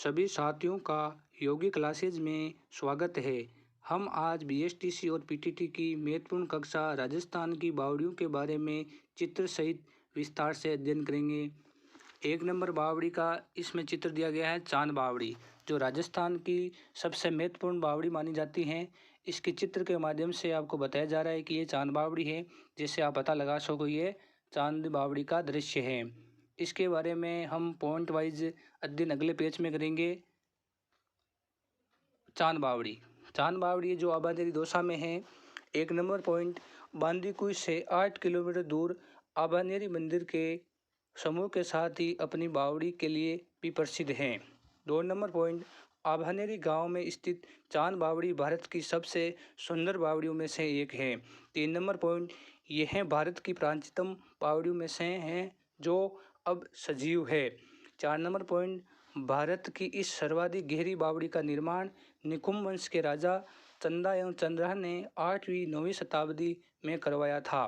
सभी साथियों का योगी क्लासेज में स्वागत है। हम आज बीएसटीसी और पीटीटी की महत्वपूर्ण कक्षा राजस्थान की बावड़ियों के बारे में चित्र सहित विस्तार से अध्ययन करेंगे। 1 नंबर बावड़ी का इसमें चित्र दिया गया है चांद बावड़ी, जो राजस्थान की सबसे महत्वपूर्ण बावड़ी मानी जाती हैं। इसके चित्र के माध्यम से आपको बताया जा रहा है कि ये चांद बावड़ी है, जिससे आप पता लगा सको ये चांद बावड़ी का दृश्य है। इसके बारे में हम पॉइंट वाइज अध्ययन अगले पेज में करेंगे। चांद बावड़ी जो आबादी दौसा में है। 1 नंबर पॉइंट, बांदीकुई से 8 किलोमीटर दूर आबानेरी मंदिर के समूह के साथ ही अपनी बावड़ी के लिए भी प्रसिद्ध हैं। 2 नंबर पॉइंट, आभानेरी गांव में स्थित चांद बावड़ी भारत की सबसे सुंदर बावड़ियों में से एक है। 3 नंबर पॉइंट, यह भारत की प्राचीनतम बावड़ियों में से हैं जो अब सजीव है। 4 नंबर पॉइंट, भारत की इस सर्वाधिक गहरी बावड़ी का निर्माण निकुंभ वंश के राजा चंदा एवं चंद्रहा ने 8वीं-9वीं शताब्दी में करवाया था।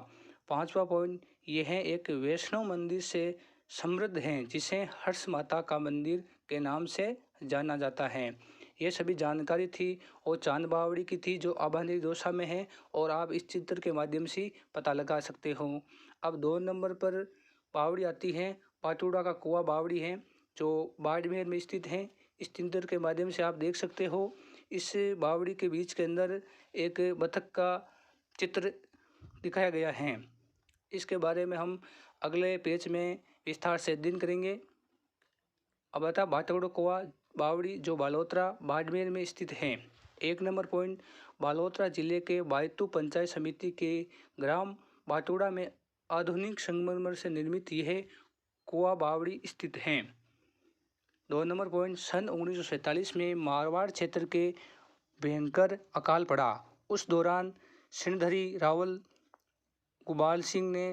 5वां पॉइंट, यह एक वैष्णव मंदिर से समृद्ध है, जिसे हर्ष माता का मंदिर के नाम से जाना जाता है। ये सभी जानकारी थी और चांद बावड़ी की थी, जो आभानेरी दौसा में है और आप इस चित्र के माध्यम से पता लगा सकते हो। अब 2 नंबर पर बावड़ी आती है, पाटुड़ा का कुआं बावड़ी है, जो बाड़मेर में स्थित है। इस चित्र के माध्यम से आप देख सकते हो, इस बावड़ी के बीच के अंदर एक बतख का चित्र दिखाया गया है। इसके बारे में हम अगले पेज में विस्तार से अध्ययन करेंगे। अब आता पाटुड़ा कुआं बावड़ी, जो बालोतरा बाड़मेर में स्थित है। 1 नंबर पॉइंट, बालोतरा जिले के बायतू पंचायत समिति के ग्राम पाटुड़ा में आधुनिक संगमरमर से निर्मित यह कुआं बावड़ी स्थित है। 2 नंबर पॉइंट, सन 1947 में मारवाड़ क्षेत्र के भयंकर अकाल पड़ा। उस दौरान सिणधरी रावल गुबाल सिंह ने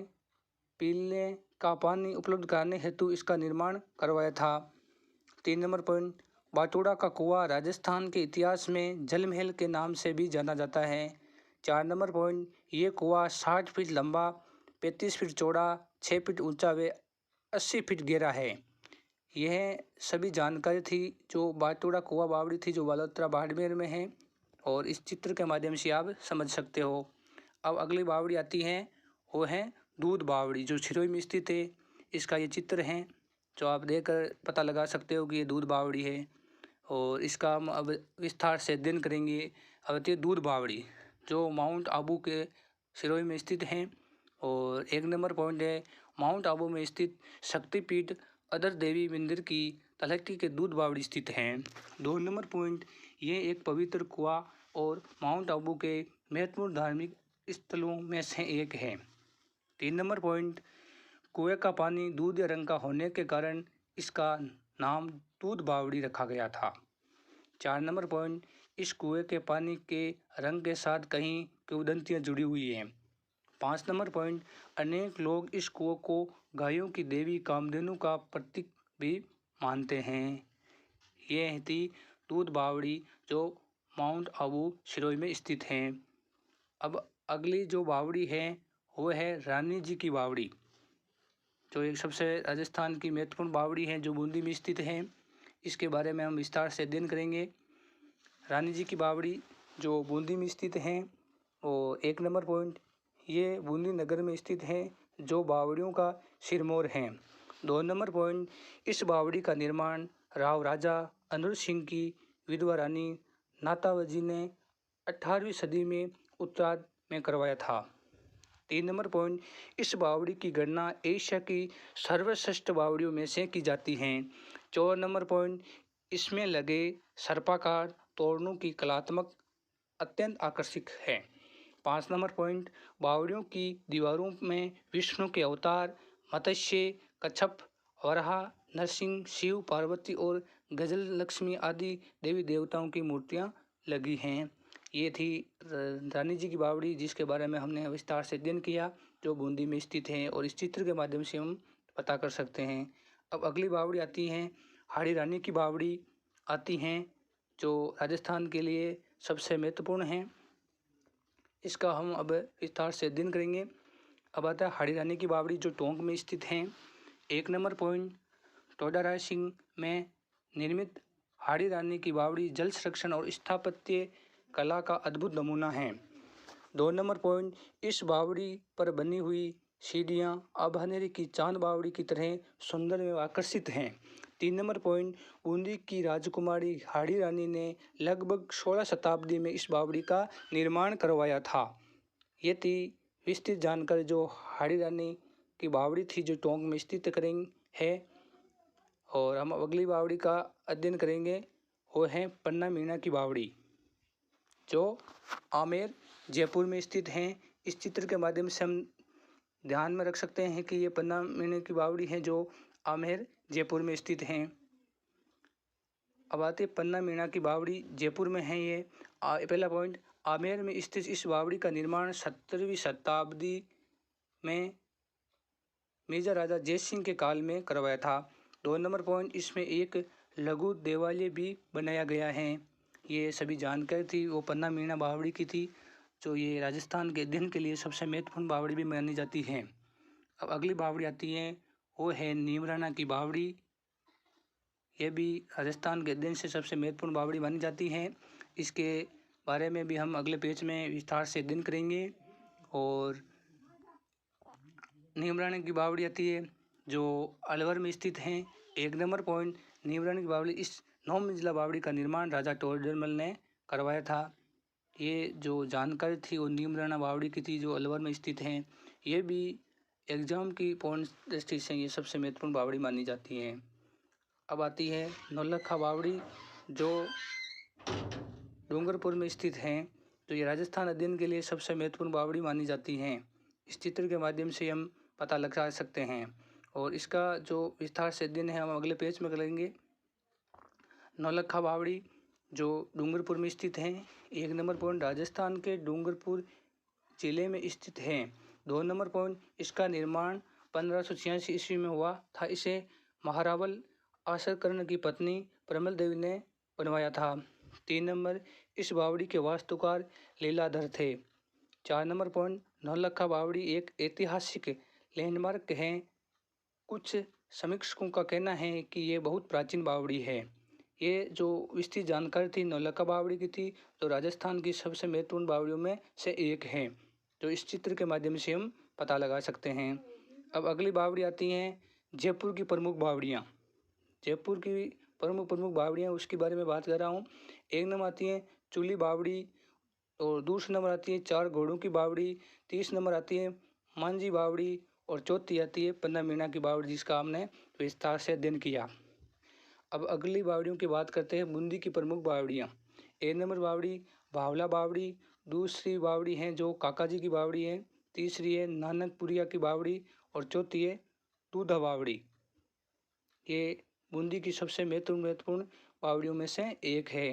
पीने का पानी उपलब्ध कराने हेतु इसका निर्माण करवाया था। 3 नंबर पॉइंट, पाटुड़ा का कुआं राजस्थान के इतिहास में जल महल के नाम से भी जाना जाता है। 4 नंबर पॉइंट, ये कुआं 60 फीट लंबा, 35 फीट चौड़ा, 6 फीट ऊंचा व 80 फीट गहरा है। यह सभी जानकारी थी जो पाटुड़ा कुआं बावड़ी थी, जो बालोतरा बाड़मेर में है, और इस चित्र के माध्यम से आप समझ सकते हो। अब अगली बावड़ी आती है, वो है दूध बावड़ी, जो सिरोही में स्थित है। इसका ये चित्र है, जो आप देखकर पता लगा सकते हो कि ये दूध बावड़ी है, और इसका हम अब विस्तार से अध्ययन करेंगे। अब आती है दूध बावड़ी, जो माउंट आबू के सिरोही में स्थित हैं। और 1 नंबर पॉइंट है, माउंट आबू में स्थित शक्तिपीठ अदर देवी मंदिर की तलहटी के दूध बावड़ी स्थित हैं। 2 नंबर पॉइंट, ये एक पवित्र कुआं और माउंट आबू के महत्वपूर्ण धार्मिक स्थलों में से एक है। 3 नंबर पॉइंट, कुएं का पानी दूध रंग का होने के कारण इसका नाम दूध बावड़ी रखा गया था। 4 नंबर पॉइंट, इस कुएं के पानी के रंग के साथ कहीं किंवदंतियां जुड़ी हुई हैं। 5 नंबर पॉइंट, अनेक लोग इस कुएं को गायों की देवी कामधेनु का प्रतीक भी मानते हैं। ये थी दूध बावड़ी, जो माउंट आबू सिरोही में स्थित हैं। अब अगली जो बावड़ी है, वो है रानी जी की बावड़ी, जो एक सबसे राजस्थान की महत्वपूर्ण बावड़ी है, जो बूंदी में स्थित है। इसके बारे में हम विस्तार से अध्ययन करेंगे। रानी जी की बावड़ी, जो बूंदी में स्थित है, और 1 नंबर पॉइंट, ये बूंदी नगर में स्थित है, जो बावड़ियों का सिरमौर है। 2 नंबर पॉइंट, इस बावड़ी का निर्माण राव राजा अनिरुद्ध सिंह की विधवा रानी नातावजी ने 18वीं सदी में उत्तरार्ध में करवाया था। 3 नंबर पॉइंट, इस बावड़ी की गणना एशिया की सर्वश्रेष्ठ बावड़ियों में से की जाती हैं। 4 नंबर पॉइंट, इसमें लगे सर्पाकार तोरणों की कलात्मक अत्यंत आकर्षक है। 5 नंबर पॉइंट, बावड़ियों की दीवारों में विष्णु के अवतार, मत्स्य, कच्छप, वराह, नरसिंह, शिव, पार्वती और गजल लक्ष्मी आदि देवी देवताओं की मूर्तियां लगी हैं। ये थी रानी जी की बावड़ी, जिसके बारे में हमने विस्तार से अध्ययन किया, जो बूंदी में स्थित है, और इस चित्र के माध्यम से हम पता कर सकते हैं। अब अगली बावड़ी आती है, हाड़ी रानी की बावड़ी आती हैं, जो राजस्थान के लिए सबसे महत्वपूर्ण है। इसका हम अब विस्तार से अध्ययन करेंगे। अब आता है हाड़ी रानी की बावड़ी, जो टोंक में स्थित है। 1 नंबर पॉइंट, टोडा राय सिंह में निर्मित हाड़ी रानी की बावड़ी जल संरक्षण और स्थापत्य कला का अद्भुत नमूना है। 2 नंबर पॉइंट, इस बावड़ी पर बनी हुई सीढ़ियाँ आभनेरी की चांद बावड़ी की तरह सुंदर एवं आकर्षित हैं। 3 नंबर पॉइंट, बूंदी की राजकुमारी हाड़ी रानी ने लगभग 16 शताब्दी में इस बावड़ी का निर्माण करवाया था। ये थी विस्तृत जानकारी जो हाड़ी रानी की बावड़ी थी, जो टोंक में स्थित करेंगे है। और हम अगली बावड़ी का अध्ययन करेंगे, वो है पन्ना मीना की बावड़ी, जो आमेर जयपुर में स्थित हैं। इस चित्र के माध्यम से हम ध्यान में रख सकते हैं कि ये पन्ना मीना की बावड़ी है जो आमेर जयपुर में स्थित हैं। अब आते पन्ना मीना की बावड़ी जयपुर में है। ये पहला पॉइंट, आमेर में स्थित इस बावड़ी का निर्माण 17वीं शताब्दी में मेजा राजा जय सिंह के काल में करवाया था। 2 नंबर पॉइंट, इसमें एक लघु देवालय भी बनाया गया है। ये सभी जानकारी थी वो पन्ना मीना बावड़ी की थी, जो ये राजस्थान के अध्ययन के लिए सबसे महत्वपूर्ण बावड़ी भी मानी जाती है। अब अगली बावड़ी आती है, वो है नीमराना की बावड़ी। यह भी राजस्थान के अध्ययन से सबसे महत्वपूर्ण बावड़ी मानी जाती है। इसके बारे में भी हम अगले पेज में विस्तार से अध्ययन करेंगे। और नीमराना की बावड़ी आती है जो अलवर में स्थित है। 1 नंबर पॉइंट, नीमराना की बावड़ी, इस 9 मंजिला बावड़ी का निर्माण राजा टोडरमल ने करवाया था। ये जो जानकारी थी वो नीमराना बावड़ी की थी, जो अलवर में स्थित है। ये भी एग्जाम की पॉइंट दृष्टि से ये सबसे महत्वपूर्ण बावड़ी मानी जाती है। अब आती है नौलखा बावड़ी, जो डूंगरपुर में स्थित है, तो ये राजस्थान अध्ययन के लिए सबसे महत्वपूर्ण बावड़ी मानी जाती हैं। इस चित्र के माध्यम से हम पता लगा सकते हैं। और इसका जो विस्तार से अध्ययन है हम अगले पेज में करेंगे। नौलखा बावड़ी जो डूंगरपुर में स्थित है। 1 नंबर पॉइंट, राजस्थान के डूंगरपुर जिले में स्थित है। 2 नंबर पॉइंट, इसका निर्माण 1586 ईस्वी में हुआ था। इसे महारावल आसरकर्ण की पत्नी प्रमल देवी ने बनवाया था। 3 नंबर, इस बावड़ी के वास्तुकार लीलाधर थे। 4 नंबर पॉइंट, नौलखा बावड़ी एक ऐतिहासिक लैंडमार्क है। कुछ समीक्षकों का कहना है कि ये बहुत प्राचीन बावड़ी है। ये जो विस्तृत जानकारी थी नौलखा बावड़ी की थी, तो राजस्थान की सबसे महत्वपूर्ण बावड़ियों में से एक है, जो इस चित्र के माध्यम से हम पता लगा सकते हैं। अब अगली बावड़ी आती हैं जयपुर की प्रमुख बावड़ियाँ। जयपुर की प्रमुख बावड़ियाँ, उसके बारे में बात कर रहा हूँ। 1 नंबर आती है चूली बावड़ी, और दूसरे नंबर आती है 4 घोड़ों की बावड़ी, 30 नंबर आती है मांझी बावड़ी, और चौथी आती है पन्ना मीना की बावड़ी, जिसका हमने विस्तार से अध्ययन किया। अब अगली बावड़ियों की बात करते हैं, बूंदी की प्रमुख बावड़ियाँ। 1 नंबर बावड़ी भावला बावड़ी, दूसरी बावड़ी है जो काकाजी की बावड़ी है, तीसरी है नानकपुरिया की बावड़ी, और चौथी है दूधा बावड़ी। ये बूंदी की सबसे महत्वपूर्ण बावड़ियों में से एक है।